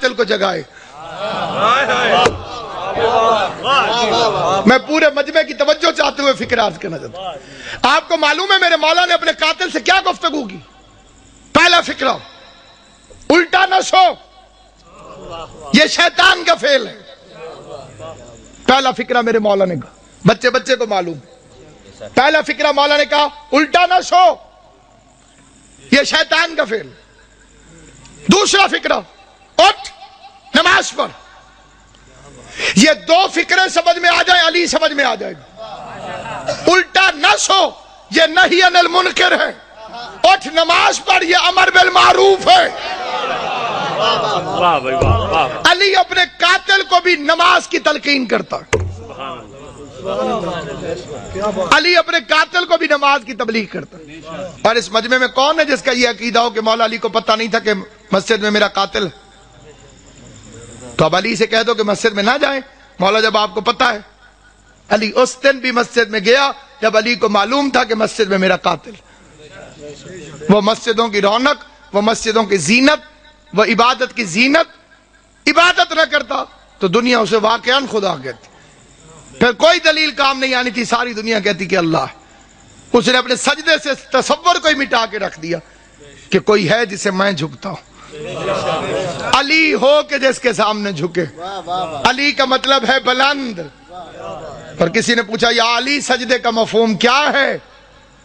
قاتل کو جگائے. میں پورے مجمع کی توجہ چاہتے ہوئے فکر عرض کرنا چاہتا ہوں. آپ کو معلوم ہے میرے مولا نے اپنے قاتل سے کیا گفتگو کی؟ پہلا فکرہ الٹا نہ سو، یہ شیطان کا فعل ہے. پہلا فکرہ میرے مولا نے کہا، بچے کو معلوم. پہلا فکرہ مولا نے کہا الٹا نہ سو، یہ شیطان کا فعل. دوسرا فکرہ اٹھ نماز پڑھ. یہ دو فکرے سمجھ میں آ جائے علی سمجھ میں آ جائے گا. الٹا نہ سو یہ نہی عن المنکر ہے، اٹھ نماز پڑھ یہ امر بالمعروف ہے. علی اپنے قاتل کو بھی نماز کی تلقین کرتا ہے. علی اپنے قاتل کو بھی نماز کی تبلیغ کرتا ہے. اور اس مجمع میں کون ہے جس کا یہ عقیدہ ہو کہ مولا علی کو پتہ نہیں تھا کہ مسجد میں میرا قاتل ہے؟ تو اب علی سے کہہ دو کہ مسجد میں نہ جائیں. مولا جب آپ کو پتہ ہے. علی اس دن بھی مسجد میں گیا جب علی کو معلوم تھا کہ مسجد میں میرا قاتل. وہ مسجدوں کی رونق، وہ مسجدوں کی زینت، وہ عبادت کی زینت، عبادت نہ کرتا تو دنیا اسے واقعاً خدا کہتی. پھر کوئی دلیل کام نہیں آنی تھی، ساری دنیا کہتی کہ اللہ ہے. اس نے اپنے سجدے سے تصور کو ہی مٹا کے رکھ دیا کہ کوئی ہے جسے میں جھکتا ہوں. علی ہو کہ جس کے سامنے جھکے. علی کا مطلب ہے بلند. اور کسی نے پوچھا یا علی سجدے کا مفہوم کیا ہے؟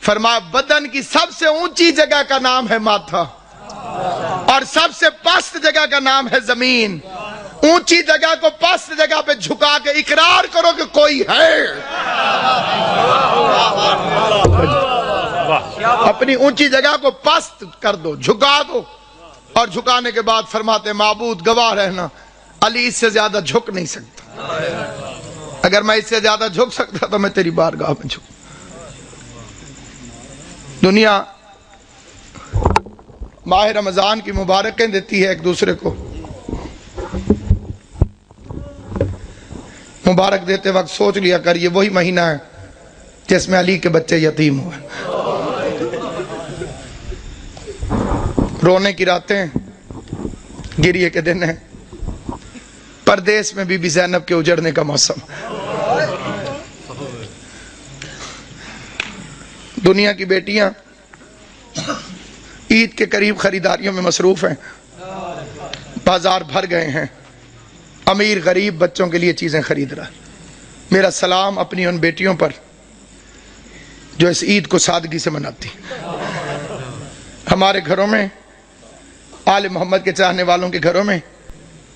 فرمایا بدن کی سب سے اونچی جگہ کا نام ہے ماتھا اور سب سے پست جگہ کا نام ہے زمین. اونچی جگہ کو پست جگہ پہ جھکا کے اقرار کرو کہ کوئی ہے. اپنی اونچی جگہ کو پست کر دو، جھکا دو. اور جھکانے کے بعد فرماتے معبود گواہ رہنا علی اس سے زیادہ جھک نہیں سکتا. اگر میں اس سے زیادہ جھک سکتا تو میں تیری بارگاہ میں جھک. دنیا ماہ رمضان کی مبارکیں دیتی ہے ایک دوسرے کو. مبارک دیتے وقت سوچ لیا کر یہ وہی مہینہ ہے جس میں علی کے بچے یتیم ہوئے. رونے کی راتیں، گریے کے دن ہیں. پردیس میں بی بی زینب کے اجڑنے کا موسم. دنیا کی بیٹیاں عید کے قریب خریداریوں میں مصروف ہیں. بازار بھر گئے ہیں. امیر غریب بچوں کے لیے چیزیں خرید رہا. میرا سلام اپنی ان بیٹیوں پر جو اس عید کو سادگی سے مناتی. ہمارے گھروں میں، آل محمد کے چاہنے والوں کے گھروں میں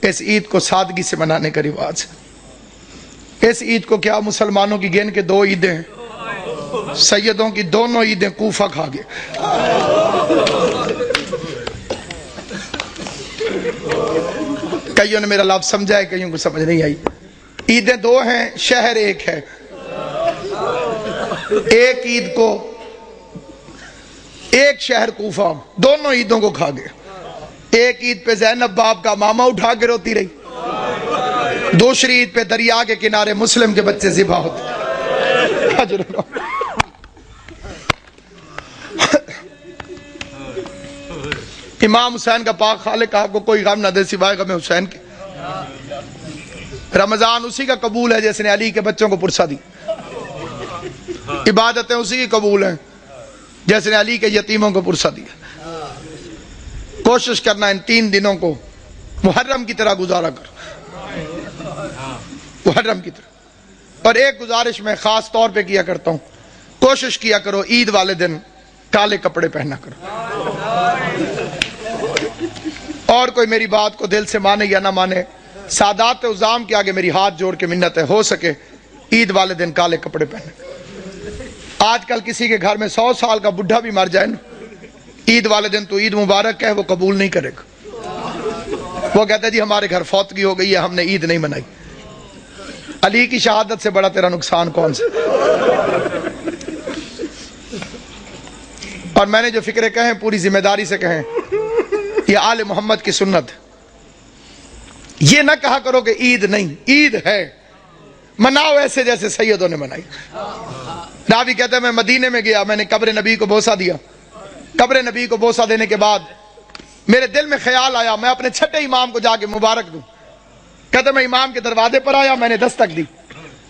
اس عید کو سادگی سے منانے کا رواج ہے. اس عید کو کیا مسلمانوں کی گن کے 2 عیدیں ہیں. سیدوں کی دونوں عیدیں کوفہ کھا گئے. کئیوں نے میرا لفظ سمجھا ہے، کئیوں کو سمجھ نہیں آئی. عیدیں 2 ہیں، شہر ایک ہے. ایک عید کو ایک شہر کوفہ دونوں عیدوں کو کھا گئے. ایک عید پہ زینب باپ کا ماما اٹھا کے روتی رہی. دوسری عید پہ دریا کے کنارے مسلم کے بچے ذبح ہوتے. امام حسین کا پاک خالق آپ کو کوئی غم نہ دے سوائے غم حسین کے. رمضان اسی کا قبول ہے جس نے علی کے بچوں کو پرسا دی. عبادتیں اسی کی قبول ہیں جس نے علی کے یتیموں کو پرسا دیا. کوشش کرنا ان 3 دنوں کو محرم کی طرح گزارا کر. محرم کی طرح. اور ایک گزارش میں خاص طور پہ کیا کرتا ہوں، کوشش کیا کرو عید والے دن کالے کپڑے پہنا کرو. اور کوئی میری بات کو دل سے مانے یا نہ مانے، سادات عظام کے آگے میری ہاتھ جوڑ کے منت ہے، ہو سکے عید والے دن کالے کپڑے پہنے. آج کل کسی کے گھر میں 100 سال کا بڈھا بھی مر جائے نا، عید والے دن تو عید مبارک ہے وہ قبول نہیں کرے گا. وہ کہتا ہے جی ہمارے گھر فوتگی ہو گئی ہے، ہم نے عید نہیں منائی. علی کی شہادت سے بڑا تیرا نقصان کون سا؟ اور میں نے جو فکرے کہیں پوری ذمہ داری سے کہیں، یہ آل محمد کی سنت. یہ نہ کہا کرو کہ عید نہیں، عید ہے، مناؤ ایسے جیسے سیدوں نے منائی. راوی کہتا ہے میں مدینے میں گیا، میں نے قبر نبی کو بوسہ دیا. قبر نبی کو بوسہ دینے کے بعد میرے دل میں خیال آیا میں اپنے چھٹے امام کو جا کے مبارک دوں. کہتے میں امام کے دروازے پر آیا, میں نے دستک دی.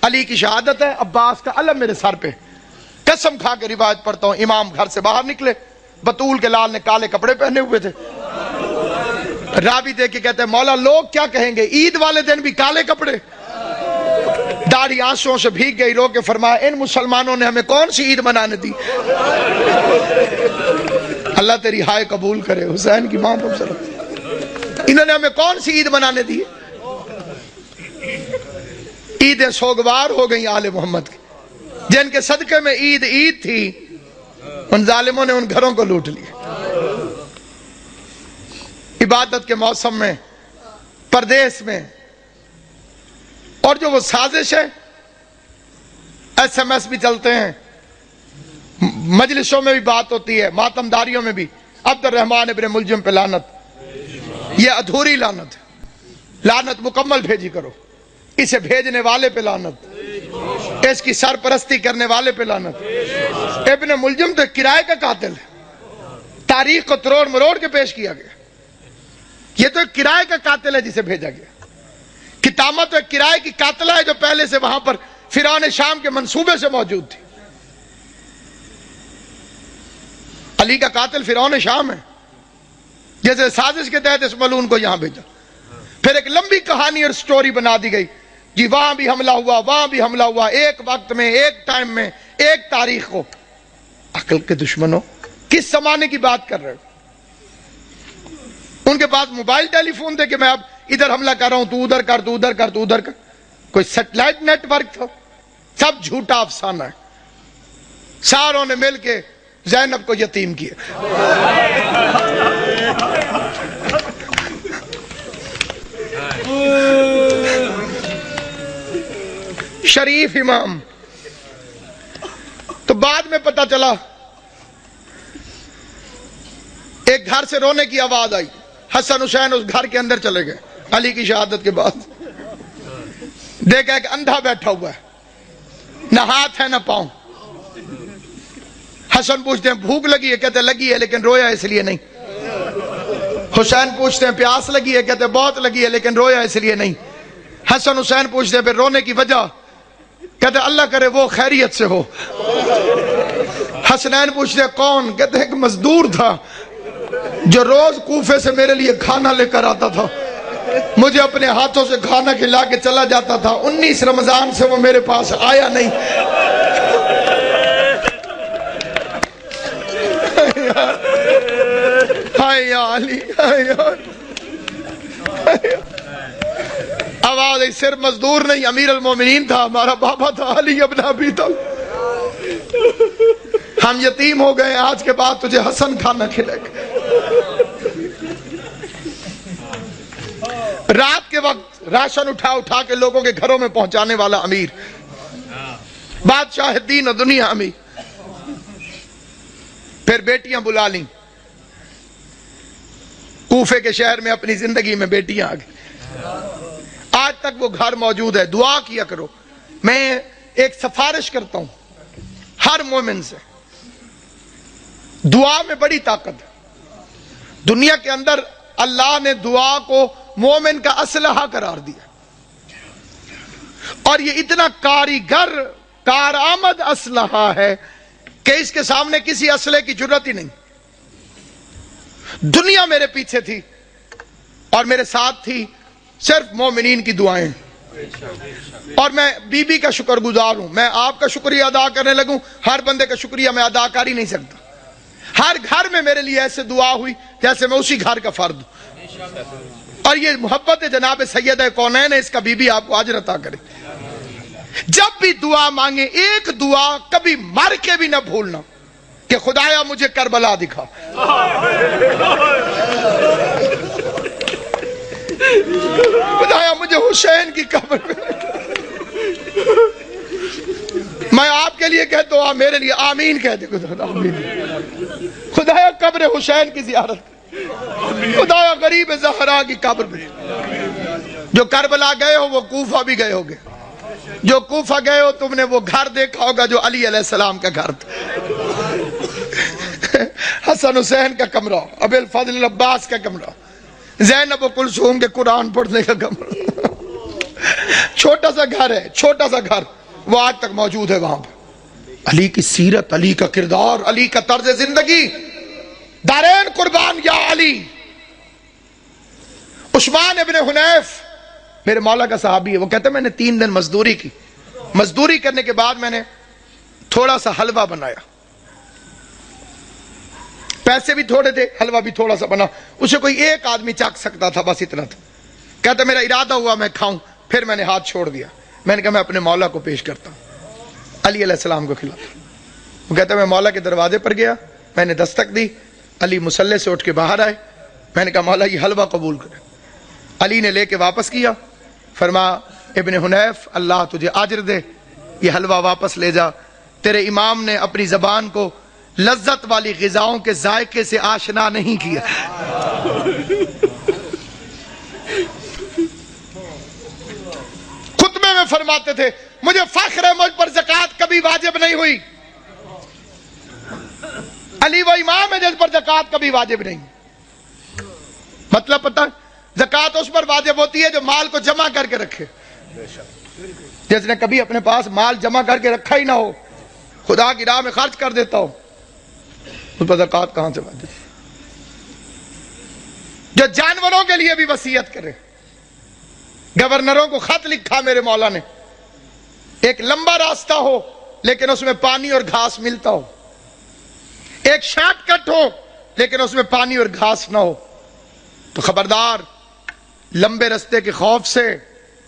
علی کی شہادت ہے, عباس کا علم میرے سر پہ. قسم کھا کے روایت پڑھتا ہوں, امام گھر سے باہر نکلے, بطول کے لال نے کالے کپڑے پہنے ہوئے تھے. راوی دیکھ کے کہتے ہیں مولا لوگ کیا کہیں گے, عید والے دن بھی کالے کپڑے. داڑھی آنسوؤں سے بھیگ گئی, رو کے فرمایا ان مسلمانوں نے ہمیں کون سی عید منانے دی. اللہ تیری ہائے قبول کرے, حسین کی ماں تم سر, انہوں نے ہمیں کون سی عید منانے دی. عیدیں سوگوار ہو گئی آل محمد کی, جن کے صدقے میں عید عید تھی, ان ظالموں نے ان گھروں کو لوٹ لیا. عبادت کے موسم میں, پردیس میں, اور جو وہ سازش ہے, ایس ایم ایس بھی چلتے ہیں, مجلسوں میں بھی بات ہوتی ہے, ماتم داریوں میں بھی. عبد الرحمن ابن ملجم پہ لعنت, یہ ادھوری لعنت, لعنت مکمل بھیجی کرو. اسے بھیجنے والے پہ لعنت, اس کی سرپرستی کرنے والے پہ لعنت. ابن ملجم تو کرائے کا قاتل ہے, تاریخ کو تروڑ مروڑ کے پیش کیا گیا. یہ تو ایک کرائے کا قاتل ہے جسے بھیجا گیا. کتامہ تو ایک کرائے کی قاتلہ ہے جو پہلے سے وہاں پر فرعون شام کے منصوبے سے موجود تھی. علی کا قاتل فرعون شام ہے, جیسے سازش کے تحت اس ملعون کو یہاں بھیجا. پھر ایک لمبی کہانی اور سٹوری بنا دی گئی, جی وہاں بھی حملہ ہوا, وہاں بھی حملہ ہوا, ایک وقت میں, ایک ٹائم میں, ایک تاریخ کو. عقل کے دشمنوں, کس زمانے کی بات کر رہے ہو؟ ان کے پاس موبائل ٹیلی فون تھے کہ میں اب ادھر حملہ کر رہا ہوں, تو ادھر کر, تو ادھر کر, تو ادھر کر. کوئی سیٹلائٹ نیٹ ورک تھا؟ سب جھوٹا افسانہ ہے. ساروں نے مل کے زینب کو یتیم کیا. شریف امام. تو بعد میں پتہ چلا, ایک گھر سے رونے کی آواز آئی, حسن حسین اس گھر کے اندر چلے گئے علی کی شہادت کے بعد. دیکھا ایک اندھا بیٹھا ہوا ہے, نہ ہاتھ ہے نہ پاؤں. حسن پوچھتے ہیں بھوک لگی ہے, کہتے لگی ہے لیکن رویا اس لیے نہیں. حسین پوچھتے ہیں پیاس لگی ہے, کہتے بہت لگی ہے لیکن رویا اس لیے نہیں. حسن حسین پوچھتے ہیں پھر رونے کی وجہ, کہتے اللہ کرے وہ خیریت سے ہو. حسنین پوچھتے ہیں کون, کہتے ایک مزدور تھا جو روز کوفے سے میرے لیے کھانا لے کر آتا تھا, مجھے اپنے ہاتھوں سے کھانا کھلا کے چلا جاتا تھا. 19 رمضان سے وہ میرے پاس آیا نہیں. ہائے یا علی, آواز صرف مزدور نہیں, امیر المومنین تھا, ہمارا بابا تھا علی ابن ابی طالب. ہم یتیم ہو گئے, آج کے بعد تجھے حسن کھانا کھلے گا. رات کے وقت راشن اٹھا اٹھا کے لوگوں کے گھروں میں پہنچانے والا امیر, بادشاہ دین و دنیا امیر. پھر بیٹیاں بلا لیں, کوفے کے شہر میں اپنی زندگی میں بیٹیاں آ گئی. آج تک وہ گھر موجود ہے. دعا کیا کرو. میں ایک سفارش کرتا ہوں ہر مومن سے, دعا میں بڑی طاقت ہے. دنیا کے اندر اللہ نے دعا کو مومن کا اسلحہ قرار دیا, اور یہ اتنا کاریگر کارآمد اسلحہ ہے کہ اس کے سامنے کسی اسلحے کی ضرورت ہی نہیں. دنیا میرے پیچھے تھی اور میرے ساتھ تھی صرف مومنین کی دعائیں, اور میں بی بی کا شکر گزار ہوں. میں آپ کا شکریہ ادا کرنے لگوں, ہر بندے کا شکریہ میں ادا کر ہی نہیں سکتا. ہر گھر میں میرے لیے ایسے دعا ہوئی جیسے میں اسی گھر کا فرد ہوں. اور یہ محبت جناب سیدہ کونین ہے, اس کا بی بی آپ کو اجر عطا کرے. جب بھی دعا مانگے, ایک دعا کبھی مر کے بھی نہ بھولنا کہ خدایا مجھے کربلا دکھا, خدایا مجھے حسین کی قبر میں. میں آپ کے لیے کہتا ہوں, میرے لیے آمین کہہ دے. خدایا قبر حسین کی زیارت, خدایا غریب زہرا کی قبر میں. جو کربلا گئے ہو وہ کوفہ بھی گئے ہوگے, جو کوفہ گئے ہو تم نے وہ گھر دیکھا ہوگا جو علی علیہ السلام کا گھر تھا. حسن حسین کا کمرہ، ابی الفضل عباس کا کمرہ، زینب و کلثوم کے قرآن پڑھنے کا کمرہ، چھوٹا سا گھر ہے، چھوٹا سا گھر، وہ آج تک موجود ہے وہاں پہ۔ علی کی سیرت، علی کا کردار، علی کا طرز زندگی، دارین قربان یا علی۔ عثمان ابن حنیف میرے مولا کا صحابی ہے، وہ کہتے ہیں میں نے 3 دن مزدوری کی، مزدوری کرنے کے بعد میں نے تھوڑا سا حلوہ بنایا، پیسے بھی تھوڑے تھے، حلوہ بھی تھوڑا سا بنا، اسے کوئی ایک آدمی چکھ سکتا تھا، بس اتنا تھا۔ کہتا میرا ارادہ ہوا میں کھاؤں، پھر میں نے ہاتھ چھوڑ دیا، میں نے کہا میں اپنے مولا کو پیش کرتا ہوں، علی علیہ السلام کو کھلاتا ہوں۔ وہ کہتا میں مولا کے دروازے پر گیا، میں نے دستک دی، علی مصلی سے اٹھ کے باہر آئے، میں نے کہا مولا یہ حلوہ قبول کرے۔ علی نے لے کے واپس کیا، فرمایا ابن حنیف اللہ تجھے اجر دے، یہ حلوہ واپس لے جا، تیرے امام نے اپنی زبان کو لذت والی غذاؤں کے ذائقے سے آشنا نہیں کیا۔ خطبے میں فرماتے تھے مجھے فخر ہے مجھ پر زکوٰۃ کبھی واجب نہیں ہوئی، علی وہ امام ہے جس پر زکوٰۃ کبھی واجب نہیں۔ مطلب پتہ ہے زکوٰۃ اس پر واجب ہوتی ہے جو مال کو جمع کر کے رکھے، جس نے کبھی اپنے پاس مال جمع کر کے رکھا ہی نہ ہو، خدا کی راہ میں خرچ کر دیتا ہو، اس پر زکوٰۃ کہاں سے واجب؟ جو جانوروں کے لیے بھی وصیت کرے، گورنروں کو خط لکھا میرے مولا نے، ایک لمبا راستہ ہو لیکن اس میں پانی اور گھاس ملتا ہو، ایک شارٹ کٹ ہو لیکن اس میں پانی اور گھاس نہ ہو، تو خبردار لمبے رستے کے خوف سے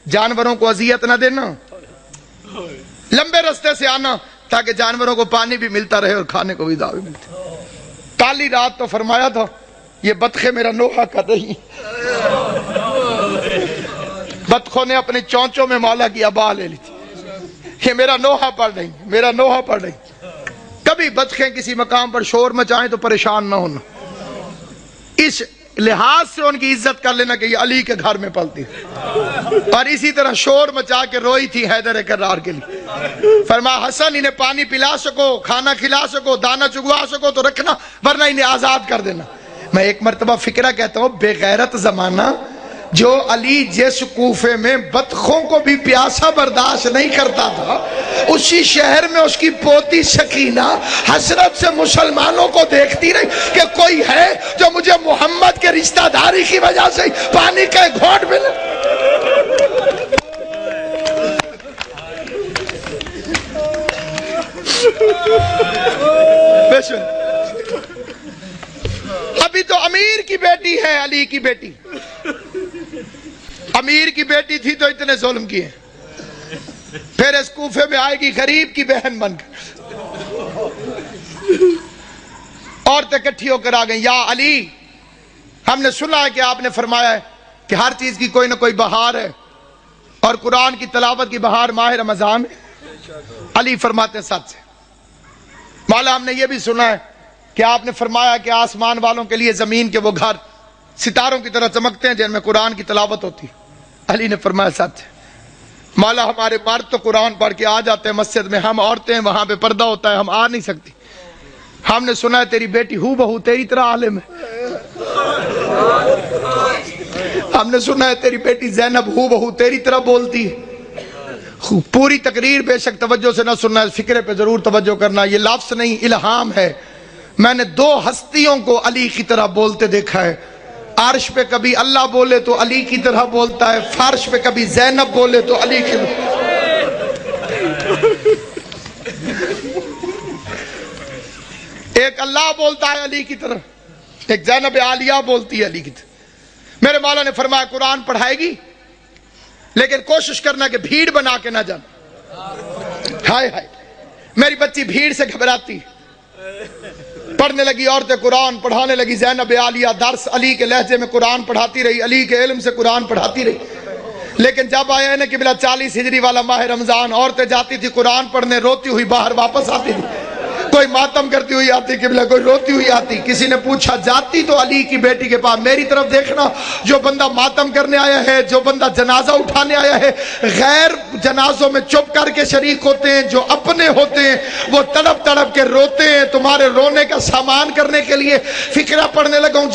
جانوروں کو اذیت نہ دینا، لمبے رستے سے آنا تاکہ جانوروں کو پانی بھی ملتا رہے اور کھانے کو بھی دعوی ملتی۔ کالی رات تو فرمایا تھا یہ بطخیں میرا نوحہ کر رہی، بطخوں نے اپنے چونچوں میں مولا کی ابا لے لی تھی، یہ میرا نوحہ پڑھ رہی، میرا نوحہ پڑھ رہی۔ کبھی بطخیں کسی مقام پر شور مچائیں تو پریشان نہ ہونا، اس لحاظ سے ان کی عزت کر لینا کہ یہ علی کے گھر میں پلتی، اور اسی طرح شور مچا کے روئی تھی حیدر کرار کے لیے، فرمایا حسن انہیں پانی پلا سکو، کھانا کھلا سکو، دانا چگوا سکو تو رکھنا، ورنہ انہیں آزاد کر دینا۔ میں ایک مرتبہ فکرہ کہتا ہوں، بے غیرت زمانہ جو علی جس کوفے میں بطخوں کو بھی پیاسا برداشت نہیں کرتا تھا، اسی شہر میں اس کی پوتی سکینہ حسرت سے مسلمانوں کو دیکھتی رہی کہ کوئی ہے جو مجھے محمد کے رشتہ داری کی وجہ سے پانی کا ایک گھونٹ ملے۔ ابھی تو امیر کی بیٹی ہے علی کی بیٹی، امیر کی بیٹی تھی تو اتنے ظلم کیے، پھر اس کوفے میں آئے گی غریب کی بہن بن کر، عورتیں اکٹھی ہو کر آ گئیں، یا علی ہم نے سنا ہے کہ آپ نے فرمایا ہے کہ ہر چیز کی کوئی نہ کوئی بہار ہے، اور قرآن کی تلاوت کی بہار ماہ رمضان۔ علی فرماتے ہیں سچ ہے مولا، ہم نے یہ بھی سنا ہے کہ آپ نے فرمایا کہ آسمان والوں کے لیے زمین کے وہ گھر ستاروں کی طرح چمکتے ہیں جن میں قرآن کی تلاوت ہوتی۔ علی نے فرمایا سچ ہے مولا، ہمارے مرد تو قرآن پڑھ کے آ جاتے ہیں مسجد میں، ہم عورتیں وہاں پہ پردہ ہوتا ہے، ہم آ نہیں سکتی۔ ہم نے سنا ہے تیری بیٹی ہو بہو تیری طرح عالم ہے، ہم نے سنا ہے تیری بیٹی زینب ہو بہو تیری طرح بولتی ہے۔ پوری تقریر بے شک توجہ سے نہ سننا، فکرے پہ ضرور توجہ کرنا، یہ لفظ نہیں الہام ہے۔ میں نے 2 ہستیوں کو علی کی طرح بولتے دیکھا ہے، عرش پہ کبھی اللہ بولے تو علی کی طرح بولتا ہے، فرش پہ کبھی زینب بولے تو علی کی طرح۔ ایک اللہ بولتا ہے علی کی طرح، ایک زینب عالیہ بولتی ہے علی کی طرح۔ میرے مولا نے فرمایا قرآن پڑھائے گی لیکن کوشش کرنا کہ بھیڑ بنا کے نہ جانا۔ ہائے ہائے میری بچی بھیڑ سے گھبراتی، پڑھنے لگی عورتیں قرآن پڑھانے لگی، زینب عالیہ درس علی کے لہجے میں قرآن پڑھاتی رہی، علی کے علم سے قرآن پڑھاتی رہی۔ لیکن جب آیا ہے کہ بلا 40 ہجری والا ماہ رمضان، عورتیں جاتی تھی قرآن پڑھنے، روتی ہوئی باہر واپس آتی تھی۔ کوئی ماتم کرتی ہوئی آتی قبلہ، کوئی روتی ہوئی آتی. کسی نے پوچھا جاتی تو علی کی بیٹی کے پاس، میری طرف دیکھنا. جو بندہ ماتم کرنے آیا ہے، جو بندہ جنازہ اٹھانے آیا ہے، غیر جنازوں میں چپ کر کے شریک ہوتے ہیں. جو اپنے ہوتے ہیں وہ تڑپ تڑپ کے روتے ہیں. تمہارے رونے کا سامان کرنے کے لیے فقرہ پڑھنے لگا ہوں.